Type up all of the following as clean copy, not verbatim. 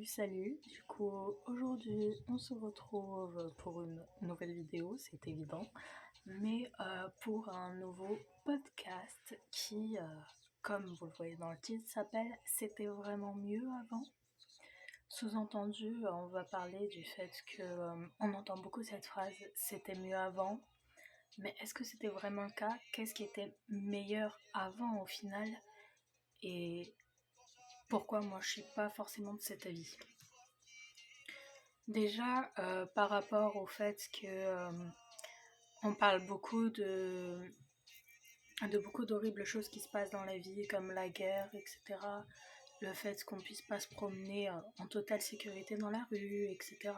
Salut. Du coup, aujourd'hui, on se retrouve pour une nouvelle vidéo, c'est évident, mais pour un nouveau podcast qui, comme vous le voyez dans le titre, s'appelle C'était vraiment mieux avant. Sous-entendu, on va parler du fait que on entend beaucoup cette phrase C'était mieux avant, mais est-ce que c'était vraiment le cas? Qu'est-ce qui était meilleur avant au final? Et pourquoi moi je suis pas forcément de cet avis? Déjà, par rapport au fait que on parle beaucoup de beaucoup d'horribles choses qui se passent dans la vie, comme la guerre, etc. Le fait qu'on puisse pas se promener en totale sécurité dans la rue, etc.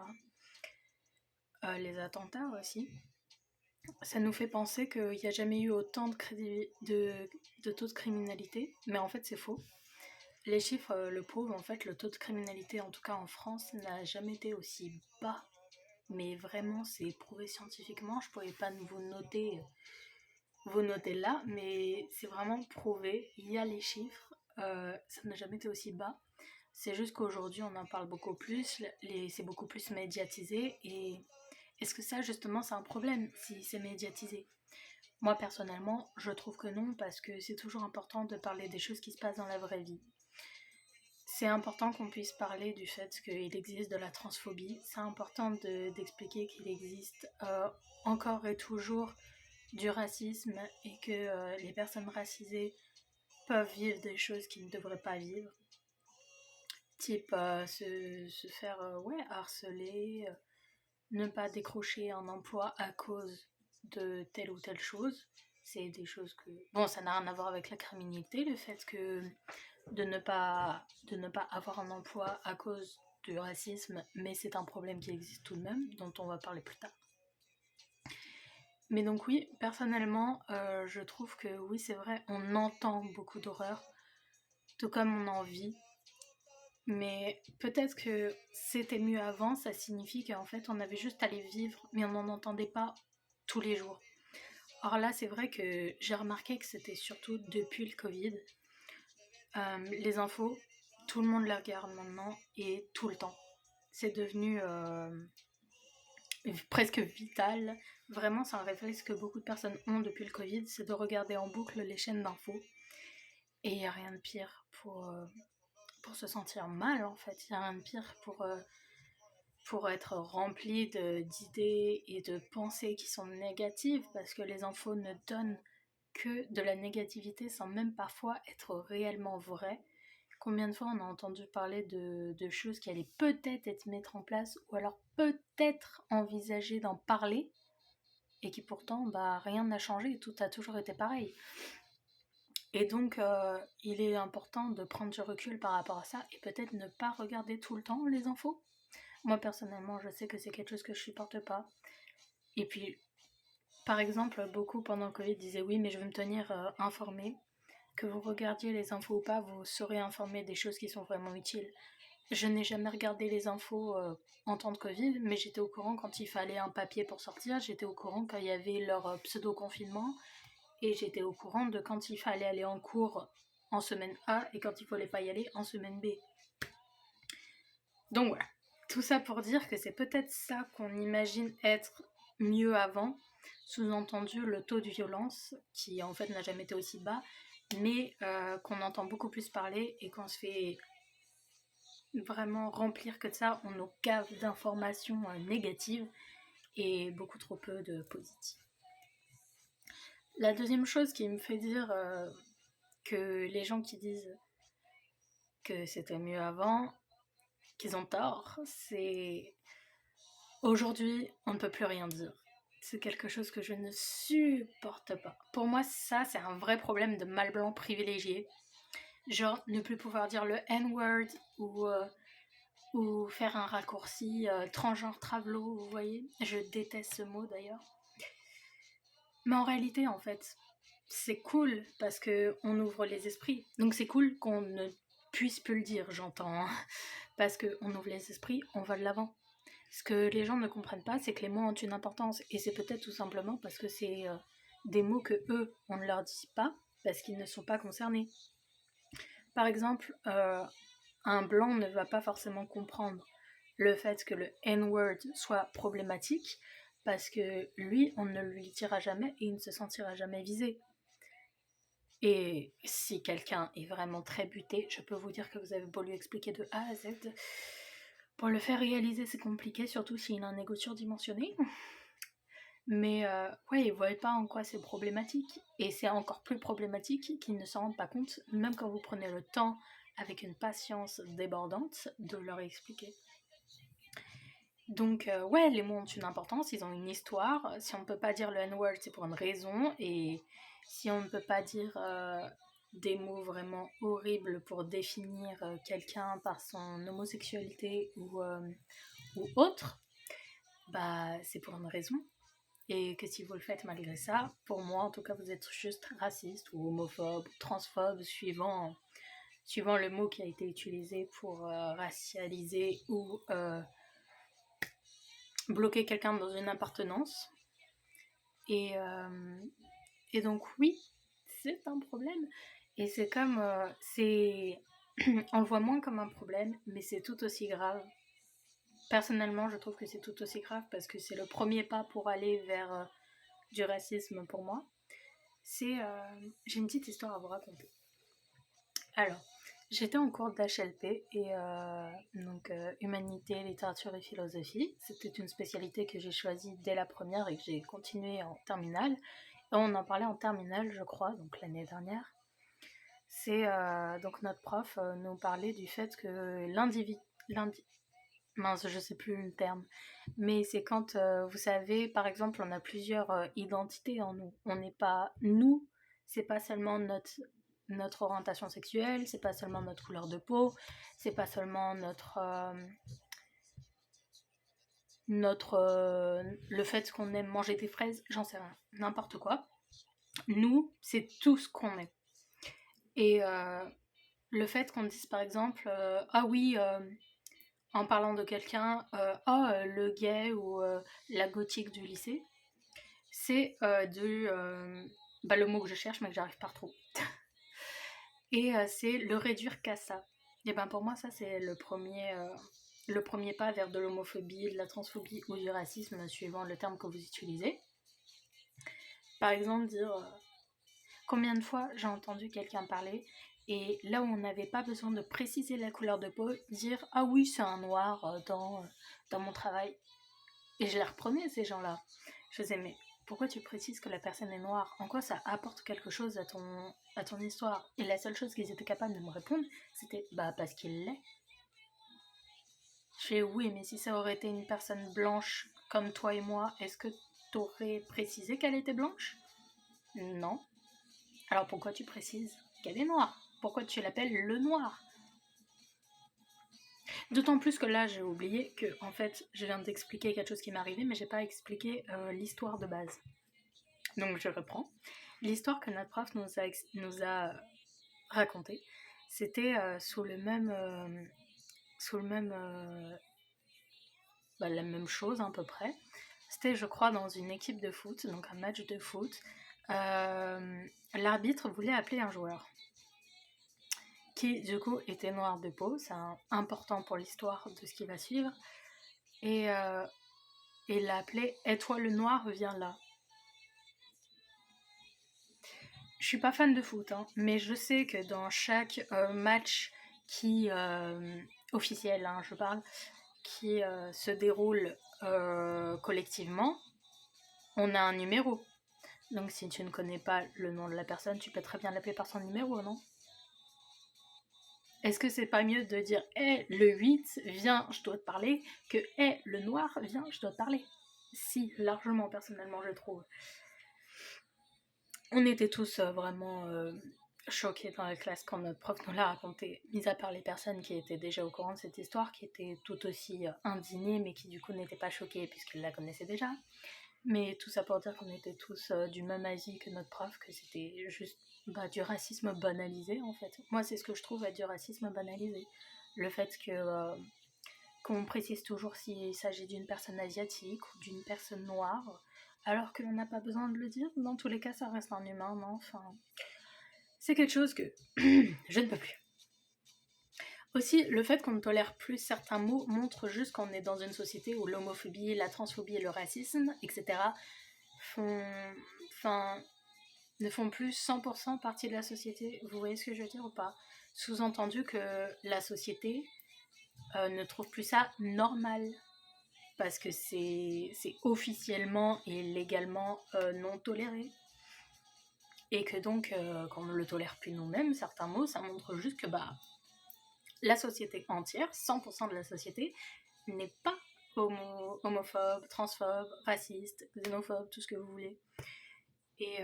Les attentats aussi. Ça nous fait penser qu'il n'y a jamais eu autant de taux de criminalité, mais en fait c'est faux. Les chiffres le prouvent, en fait le taux de criminalité, en tout cas en France, n'a jamais été aussi bas. Mais vraiment, c'est prouvé scientifiquement. Je pourrais pas vous noter là, mais c'est vraiment prouvé. Il y a les chiffres. Ça n'a jamais été aussi bas. C'est juste qu'aujourd'hui, on en parle beaucoup plus. C'est beaucoup plus médiatisé. Et est-ce que ça, justement, c'est un problème si c'est médiatisé? Moi, personnellement, je trouve que non, parce que c'est toujours important de parler des choses qui se passent dans la vraie vie. C'est important qu'on puisse parler du fait qu'il existe de la transphobie. C'est important d'expliquer qu'il existe encore et toujours du racisme et que les personnes racisées peuvent vivre des choses qu'ils ne devraient pas vivre. Type se faire harceler, ne pas décrocher un emploi à cause de telle ou telle chose. C'est des choses que... Bon, ça n'a rien à voir avec la criminalité, le fait que de ne pas avoir un emploi à cause du racisme, mais c'est un problème qui existe tout de même, dont on va parler plus tard. Mais donc oui, personnellement, je trouve que oui, c'est vrai, on entend beaucoup d'horreur, tout comme on en vit, mais peut-être que c'était mieux avant, ça signifie qu'en fait on avait juste à les vivre, mais on n'en entendait pas tous les jours. Or là, c'est vrai que j'ai remarqué que c'était surtout depuis le Covid. Les infos, tout le monde les regarde maintenant et tout le temps. C'est devenu presque vital. Vraiment, c'est un réflexe que beaucoup de personnes ont depuis le Covid, c'est de regarder en boucle les chaînes d'infos. Et il n'y a rien de pire pour se sentir mal, en fait. Il n'y a rien de pire pour être rempli d'idées et de pensées qui sont négatives, parce que les infos ne donnent que de la négativité sans même parfois être réellement vraies. Combien de fois on a entendu parler de choses qui allaient peut-être être mises en place ou alors peut-être envisager d'en parler et qui pourtant rien n'a changé, tout a toujours été pareil. Et donc il est important de prendre du recul par rapport à ça et peut-être ne pas regarder tout le temps les infos. Moi personnellement je sais que c'est quelque chose que je supporte pas. Et puis par exemple beaucoup pendant le Covid disaient oui mais je veux me tenir informée. Que vous regardiez les infos ou pas, vous serez informé des choses qui sont vraiment utiles. Je n'ai jamais regardé les infos en temps de Covid, mais j'étais au courant quand il fallait un papier pour sortir, j'étais au courant quand il y avait leur pseudo-confinement, et j'étais au courant de quand il fallait aller en cours en semaine A et quand il fallait pas y aller en semaine B. Donc voilà, tout ça pour dire que c'est peut-être ça qu'on imagine être mieux avant, sous-entendu le taux de violence, qui en fait n'a jamais été aussi bas, mais qu'on entend beaucoup plus parler et qu'on se fait vraiment remplir que de ça, on nous cave d'informations négatives et beaucoup trop peu de positives. La deuxième chose qui me fait dire que les gens qui disent que c'était mieux avant, qu'ils ont tort, c'est aujourd'hui on ne peut plus rien dire. C'est quelque chose que je ne supporte pas. Pour moi, ça, c'est un vrai problème de mal blanc privilégié. Genre, ne plus pouvoir dire le N-word ou faire un raccourci transgenre travelo, vous voyez. Je déteste ce mot d'ailleurs. Mais en réalité, en fait, c'est cool parce qu'on ouvre les esprits. Donc c'est cool qu'on ne puisse plus le dire, j'entends. Parce qu'on ouvre les esprits, on va de l'avant. Ce que les gens ne comprennent pas, c'est que les mots ont une importance. Et c'est peut-être tout simplement parce que c'est des mots que eux, on ne leur dit pas, parce qu'ils ne sont pas concernés. Par exemple, un blanc ne va pas forcément comprendre le fait que le N-word soit problématique, parce que lui, on ne lui dira jamais et il ne se sentira jamais visé. Et si quelqu'un est vraiment très buté, je peux vous dire que vous avez beau lui expliquer de A à Z, pour le faire réaliser c'est compliqué, surtout s'il a un ego surdimensionné. Mais ouais, ils voient pas en quoi c'est problématique. Et c'est encore plus problématique qu'ils ne s'en rendent pas compte, même quand vous prenez le temps, avec une patience débordante, de leur expliquer. Donc ouais, les mots ont une importance, ils ont une histoire. Si on ne peut pas dire le N-word, c'est pour une raison. Et si on ne peut pas dire des mots vraiment horribles pour définir quelqu'un par son homosexualité ou autre, bah c'est pour une raison. Et que si vous le faites malgré ça, pour moi en tout cas, vous êtes juste raciste ou homophobe ou transphobe, suivant le mot qui a été utilisé pour racialiser ou bloquer quelqu'un dans une appartenance. Et donc oui, c'est un problème. Et c'est comme... on le voit moins comme un problème, mais c'est tout aussi grave. Personnellement, je trouve que c'est tout aussi grave parce que c'est le premier pas pour aller vers du racisme pour moi. J'ai une petite histoire à vous raconter. Alors, j'étais en cours d'HLP et donc humanité, littérature et philosophie. C'était une spécialité que j'ai choisie dès la première et que j'ai continué en terminale. Et on en parlait en terminale, je crois, donc l'année dernière. C'est donc notre prof nous parlait du fait que mince, je sais plus le terme, mais c'est quand vous savez, par exemple, on a plusieurs identités en nous. On n'est pas nous, c'est pas seulement notre orientation sexuelle, c'est pas seulement notre couleur de peau, c'est pas seulement le fait qu'on aime manger des fraises, j'en sais rien, n'importe quoi. Nous, c'est tout ce qu'on est. Et le fait qu'on dise par exemple, ah oui, en parlant de quelqu'un, le gay ou la gothique du lycée, c'est le mot que je cherche mais que j'arrive pas à retrouver. Et c'est le réduire qu'à ça. Et ben pour moi ça c'est le premier pas vers de l'homophobie, de la transphobie ou du racisme suivant le terme que vous utilisez. Par exemple dire combien de fois j'ai entendu quelqu'un parler et là où on n'avait pas besoin de préciser la couleur de peau, dire ah oui c'est un noir dans mon travail. Et je les reprenais ces gens-là. Je disais mais pourquoi tu précises que la personne est noire? En quoi ça apporte quelque chose à ton histoire? Et la seule chose qu'ils étaient capables de me répondre, c'était bah parce qu'il l'est. Je fais oui, mais si ça aurait été une personne blanche comme toi et moi, est-ce que t'aurais précisé qu'elle était blanche? Non. Alors pourquoi tu précises qu'elle est noire? Pourquoi tu l'appelles le noir? D'autant plus que là, j'ai oublié que, en fait, je viens d'expliquer quelque chose qui m'est arrivé, mais j'ai pas expliqué l'histoire de base. Donc je reprends. L'histoire que notre prof nous a racontée, c'était sous le même, la même chose à peu près. C'était, je crois, dans une équipe de foot, donc un match de foot. L'arbitre voulait appeler un joueur qui, du coup, était noir de peau. C'est important pour l'histoire de ce qui va suivre. Et il l'a appelé « Et toi le noir, viens là ». Je suis pas fan de foot, hein, mais je sais que dans chaque match qui officiel, hein, je parle, qui se déroule collectivement, on a un numéro. Donc si tu ne connais pas le nom de la personne, tu peux très bien l'appeler par son numéro, non? Est-ce que c'est pas mieux de dire hey, le 8, viens, je dois te parler, que hey, le noir, viens, je dois te parler? Si, largement, personnellement, je trouve. On était tous vraiment choqués dans la classe quand notre prof nous l'a raconté, mis à part les personnes qui étaient déjà au courant de cette histoire, qui étaient tout aussi indignées, mais qui du coup n'étaient pas choquées puisqu'ils la connaissaient déjà. Mais tout ça pour dire qu'on était tous du même avis que notre prof, que c'était juste du racisme banalisé en fait. Moi c'est ce que je trouve être du racisme banalisé. Le fait qu'on précise toujours s'il s'agit d'une personne asiatique ou d'une personne noire, alors qu'on n'a pas besoin de le dire. Dans tous les cas, ça reste un humain, non? Enfin, c'est quelque chose que je ne peux plus. Aussi, le fait qu'on ne tolère plus certains mots montre juste qu'on est dans une société où l'homophobie, la transphobie et le racisme, etc., font, enfin, ne font plus 100% partie de la société. Vous voyez ce que je veux dire ou pas? Sous-entendu que la société ne trouve plus ça normal parce que c'est officiellement et légalement non toléré. Et que donc, quand on ne le tolère plus nous-mêmes, certains mots, ça montre juste que la société entière, 100% de la société, n'est pas homophobe, transphobe, raciste, xénophobe, tout ce que vous voulez. Et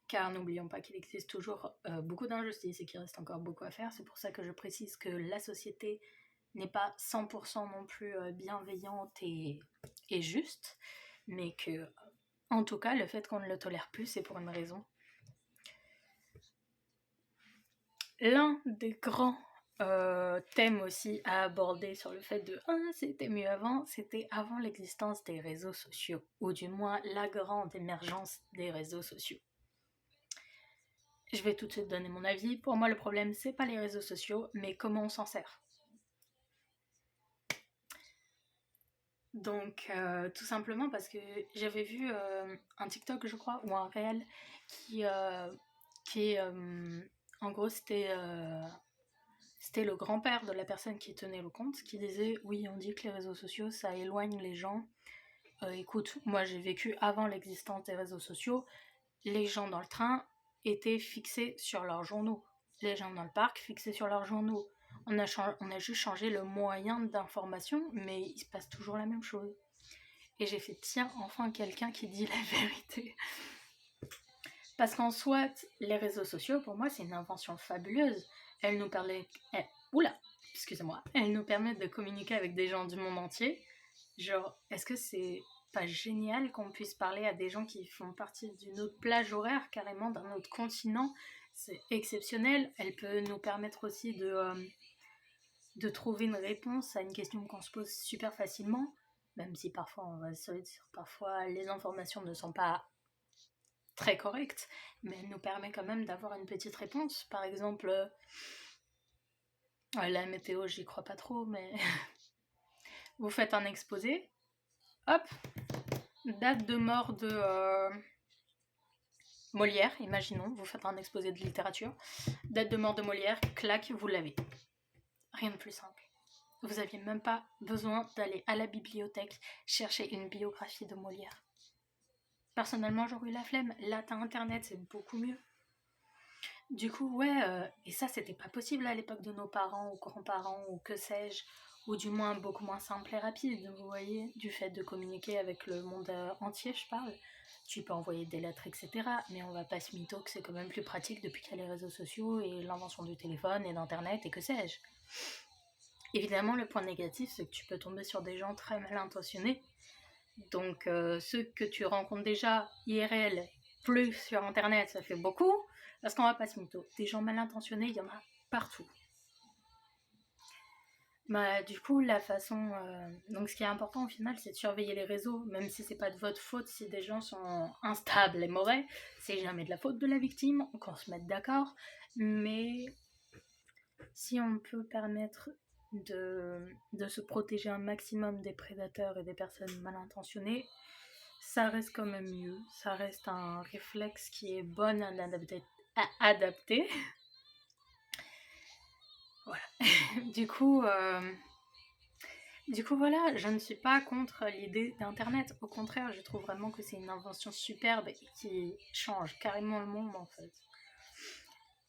car n'oublions pas qu'il existe toujours beaucoup d'injustices et qu'il reste encore beaucoup à faire. C'est pour ça que je précise que la société n'est pas 100% non plus bienveillante et juste, mais que, en tout cas, le fait qu'on ne le tolère plus, c'est pour une raison. L'un des grands thèmes aussi à aborder sur le fait de c'était mieux avant, c'était avant l'existence des réseaux sociaux, ou du moins la grande émergence des réseaux sociaux. Je vais tout de suite donner mon avis. Pour moi, le problème, c'est pas les réseaux sociaux, mais comment on s'en sert. Donc, tout simplement parce que j'avais vu un TikTok, je crois, ou un réel qui en gros, c'était le grand-père de la personne qui tenait le compte qui disait oui, on dit que les réseaux sociaux ça éloigne les gens. Écoute, moi j'ai vécu avant l'existence des réseaux sociaux, les gens dans le train étaient fixés sur leurs journaux, les gens dans le parc fixés sur leurs journaux. On a juste changé le moyen d'information, mais il se passe toujours la même chose. Et j'ai fait tiens, enfin quelqu'un qui dit la vérité. Parce qu'en soit, les réseaux sociaux, pour moi, c'est une invention fabuleuse. Elle nous permet... Elle nous permet de communiquer avec des gens du monde entier. Genre, est-ce que c'est pas génial qu'on puisse parler à des gens qui font partie d'une autre plage horaire, carrément d'un autre continent? C'est exceptionnel. Elle peut nous permettre aussi de trouver une réponse à une question qu'on se pose super facilement, même si parfois, on va se dire, parfois les informations ne sont pas très correcte, mais elle nous permet quand même d'avoir une petite réponse. Par exemple, la météo, j'y crois pas trop, mais vous faites un exposé, hop, date de mort de Molière, imaginons, vous faites un exposé de littérature, date de mort de Molière, clac, vous l'avez. Rien de plus simple. Vous aviez même pas besoin d'aller à la bibliothèque chercher une biographie de Molière. Personnellement, j'aurais eu la flemme. Là, t'as internet, c'est beaucoup mieux. Du coup, ouais, et ça, c'était pas possible à l'époque de nos parents ou grands-parents ou que sais-je, ou du moins beaucoup moins simple et rapide, vous voyez, du fait de communiquer avec le monde entier, je parle. Tu peux envoyer des lettres, etc. Mais on va pas se mytho que c'est quand même plus pratique depuis qu'il y a les réseaux sociaux et l'invention du téléphone et d'internet et que sais-je. Évidemment, le point négatif, c'est que tu peux tomber sur des gens très mal intentionnés. Donc, ceux que tu rencontres déjà IRL, plus sur internet, ça fait beaucoup. Parce qu'on va pas se mytho. Des gens mal intentionnés, il y en a partout. Du coup, la façon. Donc, ce qui est important au final, c'est de surveiller les réseaux, même si c'est pas de votre faute si des gens sont instables et mauvais. C'est jamais de la faute de la victime, qu'on se mette d'accord. Mais si on peut permettre de se protéger un maximum des prédateurs et des personnes mal intentionnées, ça reste quand même mieux. Ça reste un réflexe qui est bon à adapter. Voilà. Du coup, voilà, je ne suis pas contre l'idée d'Internet. Au contraire, je trouve vraiment que c'est une invention superbe et qui change carrément le monde en fait.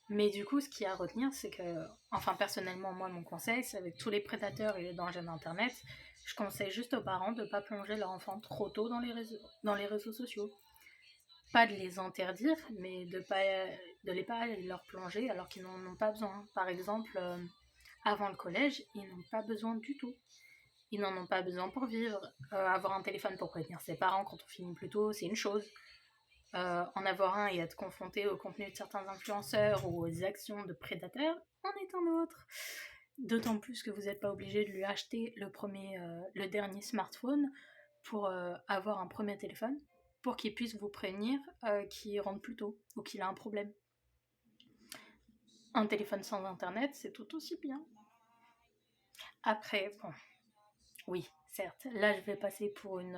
Mais du coup, ce qu'il y a à retenir, c'est que, enfin personnellement, moi, mon conseil, c'est avec tous les prédateurs et les dangers d'Internet, je conseille juste aux parents de ne pas plonger leur enfant trop tôt dans les réseaux sociaux. Pas de les interdire, mais de les pas leur plonger alors qu'ils n'en ont pas besoin. Par exemple, avant le collège, ils n'ont pas besoin du tout. Ils n'en ont pas besoin pour vivre. Avoir un téléphone pour prévenir ses parents quand on finit plus tôt, c'est une chose. En avoir un et être confronté au contenu de certains influenceurs ou aux actions de prédateurs en est un autre. D'autant plus que vous n'êtes pas obligé de lui acheter le dernier smartphone pour avoir un premier téléphone, pour qu'il puisse vous prévenir qu'il rentre plus tôt ou qu'il a un problème. Un téléphone sans internet, c'est tout aussi bien. Après, bon, oui, certes, là je vais passer pour une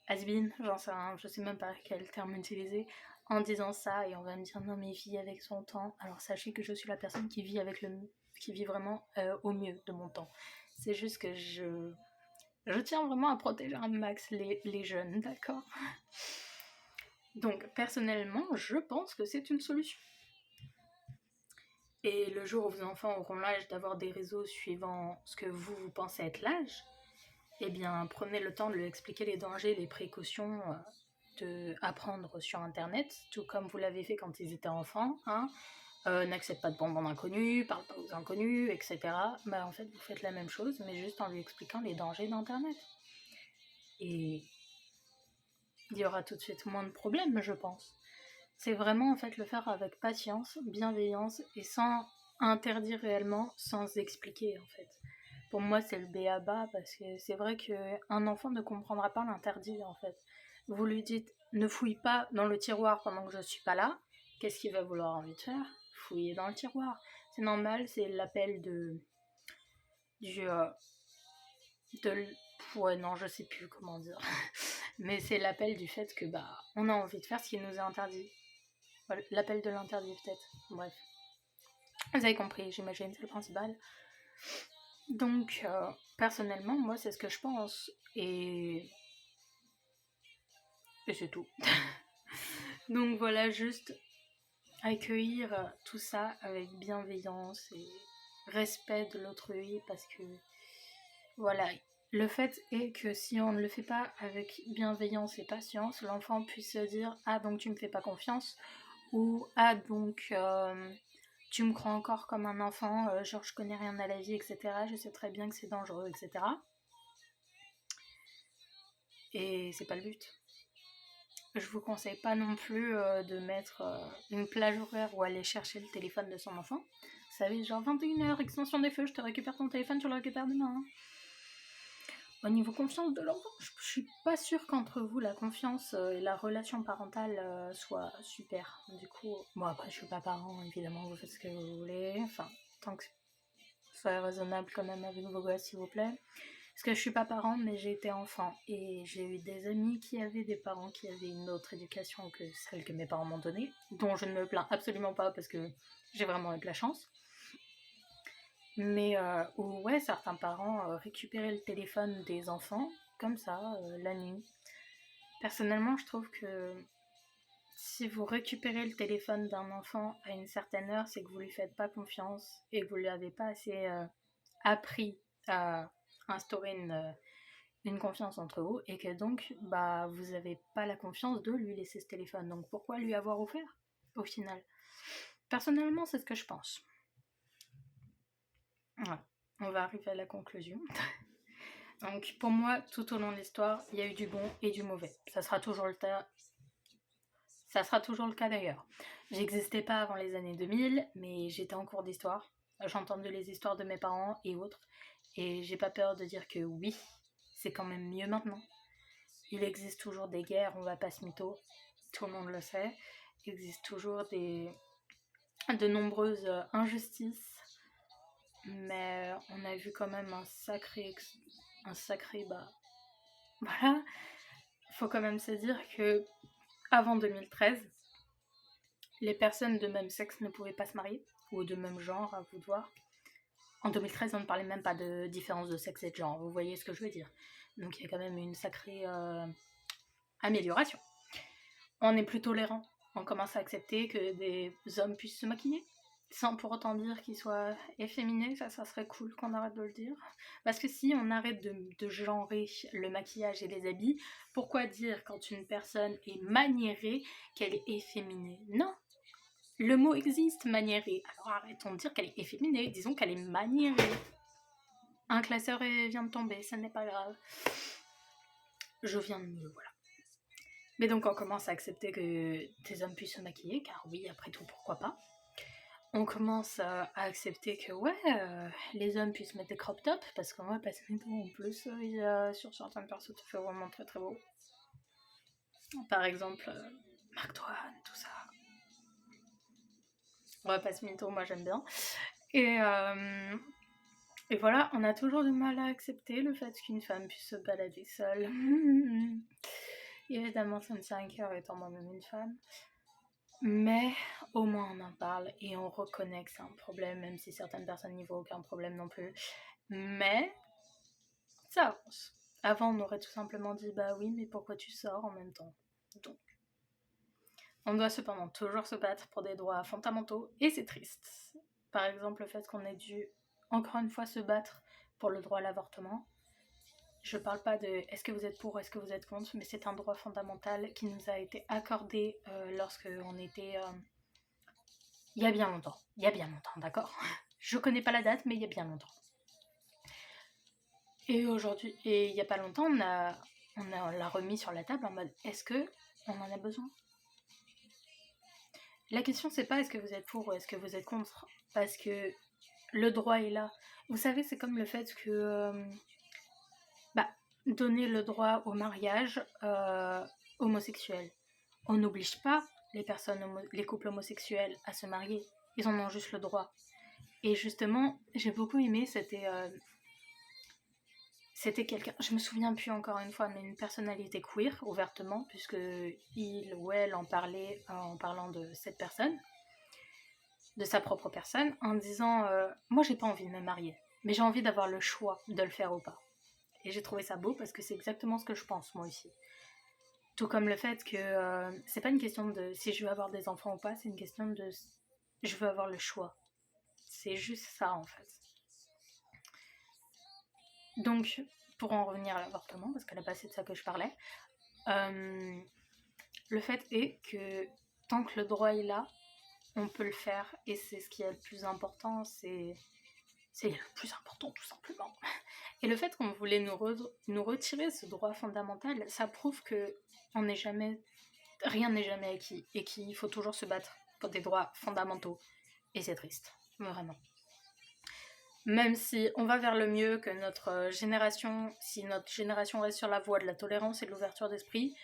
has-been, j'en sais rien, je sais même pas quel terme utiliser, en disant ça, et on va me dire non mais vit avec son temps. Alors sachez que je suis la personne qui vit vraiment au mieux de mon temps. C'est juste que je tiens vraiment à protéger un max les jeunes, d'accord? Donc personnellement, je pense que c'est une solution. Et le jour où vos enfants auront l'âge d'avoir des réseaux suivant ce que vous pensez être l'âge, eh bien prenez le temps de lui expliquer les dangers, les précautions de apprendre sur internet, tout comme vous l'avez fait quand ils étaient enfants, hein. N'accepte pas de bonbons inconnus, parle pas aux inconnus, etc. Bah en fait vous faites la même chose, mais juste en lui expliquant les dangers d'internet. Et il y aura tout de suite moins de problèmes, je pense. C'est vraiment en fait le faire avec patience, bienveillance et sans interdire réellement, sans expliquer en fait. Pour moi, c'est le b.a.-ba parce que c'est vrai qu'un enfant ne comprendra pas l'interdit en fait. Vous lui dites ne fouille pas dans le tiroir pendant que je suis pas là, qu'est-ce qu'il va vouloir envie de faire? Fouiller dans le tiroir. C'est normal, c'est l'appel du de ouais non, je sais plus comment dire. Mais c'est l'appel du fait que bah on a envie de faire ce qui nous est interdit. Voilà, l'appel de l'interdit peut-être. Bref. Vous avez compris, j'imagine, c'est le principal. Donc, personnellement, moi, c'est ce que je pense. Et c'est tout. Donc voilà, juste accueillir tout ça avec bienveillance et respect de l'autrui parce que, voilà, le fait est que si on ne le fait pas avec bienveillance et patience, l'enfant puisse se dire « Ah, donc tu me fais pas confiance » ou « Ah, donc tu me crois encore comme un enfant, genre je connais rien à la vie, etc. Je sais très bien que c'est dangereux, etc. » Et c'est pas le but. Je vous conseille pas non plus de mettre une plage horaire où aller chercher le téléphone de son enfant. Vous savez, genre 21h, extension des feux, je te récupère ton téléphone, tu le récupères demain. Hein. Au niveau confiance de l'enfant, je suis pas sûre qu'entre vous, la confiance et la relation parentale soient super. Du coup, bon après je suis pas parent, évidemment, vous faites ce que vous voulez. Enfin, tant que soyez raisonnable quand même avec vos gosses, s'il vous plaît. Parce que je suis pas parent, mais j'ai été enfant et j'ai eu des amis qui avaient des parents qui avaient une autre éducation que celle que mes parents m'ont donnée, dont je ne me plains absolument pas parce que j'ai vraiment eu de la chance. Mais où, ouais, certains parents récupéraient le téléphone des enfants, comme ça, la nuit. Personnellement, je trouve que si vous récupérez le téléphone d'un enfant à une certaine heure, c'est que vous lui faites pas confiance et que vous lui avez pas assez appris à instaurer une confiance entre vous et que donc bah vous n'avez pas la confiance de lui laisser ce téléphone. Donc pourquoi lui avoir offert au final? Personnellement, c'est ce que je pense. Voilà. On va arriver à la conclusion. Donc pour moi, tout au long de l'histoire, il y a eu du bon et du mauvais. Ça sera toujours le cas. Ça sera toujours le cas d'ailleurs. J'existais pas avant les années 2000, mais j'étais en cours d'histoire. J'entendais les histoires de mes parents et autres. Et j'ai pas peur de dire que oui, c'est quand même mieux maintenant. Il existe toujours des guerres, on va pas se mytho, tout le monde le sait. Il existe toujours de nombreuses injustices, mais on a vu quand même un sacré bah voilà. Il faut quand même se dire que avant 2013, les personnes de même sexe ne pouvaient pas se marier, ou de même genre, à vous de voir. En 2013, on ne parlait même pas de différence de sexe et de genre, vous voyez ce que je veux dire. Donc il y a quand même une sacrée amélioration. On est plus tolérant. On commence à accepter que des hommes puissent se maquiller, sans pour autant dire qu'ils soient efféminés. Ça serait cool qu'on arrête de le dire. Parce que si on arrête de genrer le maquillage et les habits, pourquoi dire quand une personne est maniérée qu'elle est efféminée? Non, le mot existe, maniérée. Alors arrêtons de dire qu'elle est efféminée, disons qu'elle est maniérée. Un classeur vient de tomber, ça n'est pas grave. Je viens de me... Voilà. Mais donc on commence à accepter que des hommes puissent se maquiller, car oui, après tout, pourquoi pas. On commence à accepter que ouais, les hommes puissent mettre des crop tops, parce qu'en vrai, pas en plus, il y a sur certaines personnes, ça fait vraiment très très beau. Par exemple, Marc Twain, tout ça. On va pas se mytho, moi j'aime bien. Et, et voilà, on a toujours du mal à accepter le fait qu'une femme puisse se balader seule. Évidemment, ça me tient à cœur étant moi-même une femme. Mais au moins on en parle et on reconnaît que c'est un problème, même si certaines personnes n'y voient aucun problème non plus. Mais ça avance. Avant, on aurait tout simplement dit bah oui, mais pourquoi tu sors en même temps? Donc, on doit cependant toujours se battre pour des droits fondamentaux et c'est triste. Par exemple, le fait qu'on ait dû encore une fois se battre pour le droit à l'avortement. Je parle pas de est-ce que vous êtes pour, est-ce que vous êtes contre, mais c'est un droit fondamental qui nous a été accordé lorsque on était il y a bien longtemps. Il y a bien longtemps, d'accord? Je connais pas la date, mais il y a bien longtemps. Et aujourd'hui, et il y a pas longtemps, on l'a remis sur la table en mode est-ce que on en a besoin? La question c'est pas est-ce que vous êtes pour ou est-ce que vous êtes contre, parce que le droit est là. Vous savez, c'est comme le fait que donner le droit au mariage homosexuel. On n'oblige pas les couples homosexuels à se marier. Ils en ont juste le droit. Et justement, j'ai beaucoup aimé, c'était quelqu'un, je me souviens plus encore une fois, mais une personnalité queer, ouvertement, puisque il ou elle en parlait en parlant de cette personne, de sa propre personne, en disant moi j'ai pas envie de me marier, mais j'ai envie d'avoir le choix de le faire ou pas. Et j'ai trouvé ça beau parce que c'est exactement ce que je pense moi aussi. Tout comme le fait que c'est pas une question de si je veux avoir des enfants ou pas, c'est une question de je veux avoir le choix. C'est juste ça en fait. Donc, pour en revenir à l'avortement, parce qu'à la base c'est de ça que je parlais, le fait est que tant que le droit est là, on peut le faire et c'est ce qui est le plus important, c'est le plus important tout simplement. Et le fait qu'on voulait nous retirer ce droit fondamental, ça prouve que rien n'est jamais acquis et qu'il faut toujours se battre pour des droits fondamentaux. Et c'est triste, vraiment. Même si on va vers le mieux, que notre génération, si notre génération reste sur la voie de la tolérance et de l'ouverture d'esprit,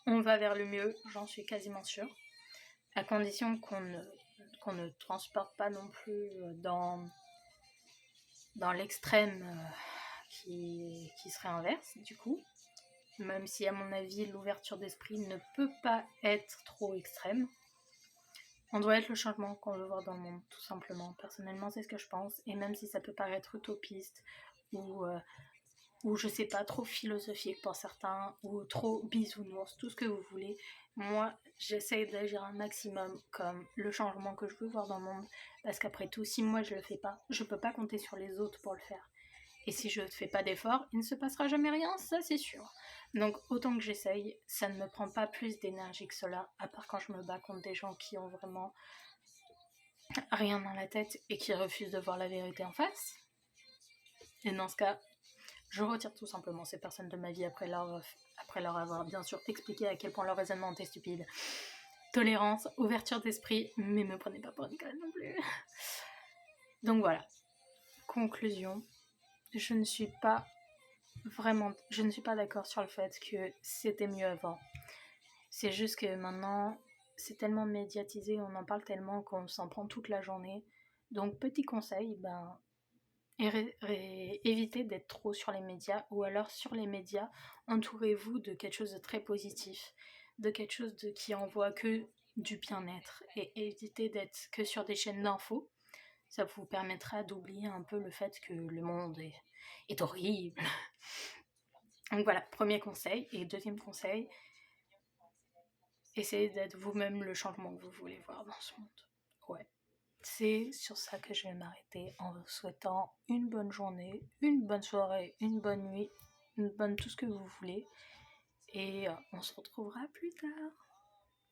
on va vers le mieux, j'en suis quasiment sûre, à condition qu'on ne transporte pas non plus dans l'extrême qui serait inverse, du coup. Même si, à mon avis, l'ouverture d'esprit ne peut pas être trop extrême. On doit être le changement qu'on veut voir dans le monde, tout simplement. Personnellement, c'est ce que je pense. Et même si ça peut paraître utopiste ou je sais pas, trop philosophique pour certains, ou trop bisounours, tout ce que vous voulez, moi, j'essaye d'agir un maximum comme le changement que je veux voir dans le monde. Parce qu'après tout, si moi je le fais pas, je peux pas compter sur les autres pour le faire. Et si je ne fais pas d'efforts, il ne se passera jamais rien, ça c'est sûr. Donc autant que j'essaye, ça ne me prend pas plus d'énergie que cela, à part quand je me bats contre des gens qui ont vraiment rien dans la tête et qui refusent de voir la vérité en face. Et dans ce cas, je retire tout simplement ces personnes de ma vie après leur avoir bien sûr expliqué à quel point leur raisonnement était stupide. Tolérance, ouverture d'esprit, mais me prenez pas pour une conne non plus. Donc voilà. Conclusion, je ne suis pas d'accord sur le fait que c'était mieux avant. C'est juste que maintenant, c'est tellement médiatisé, on en parle tellement qu'on s'en prend toute la journée. Donc petit conseil, évitez d'être trop sur les médias, ou alors sur les médias, entourez-vous de quelque chose de très positif, de quelque chose qui envoie que du bien-être, et évitez d'être que sur des chaînes d'infos. Ça vous permettra d'oublier un peu le fait que le monde est horrible. Donc voilà, premier conseil. Et deuxième conseil, essayez d'être vous-même le changement que vous voulez voir dans ce monde. Ouais. C'est sur ça que je vais m'arrêter en vous souhaitant une bonne journée, une bonne soirée, une bonne nuit, une bonne tout ce que vous voulez. Et on se retrouvera plus tard.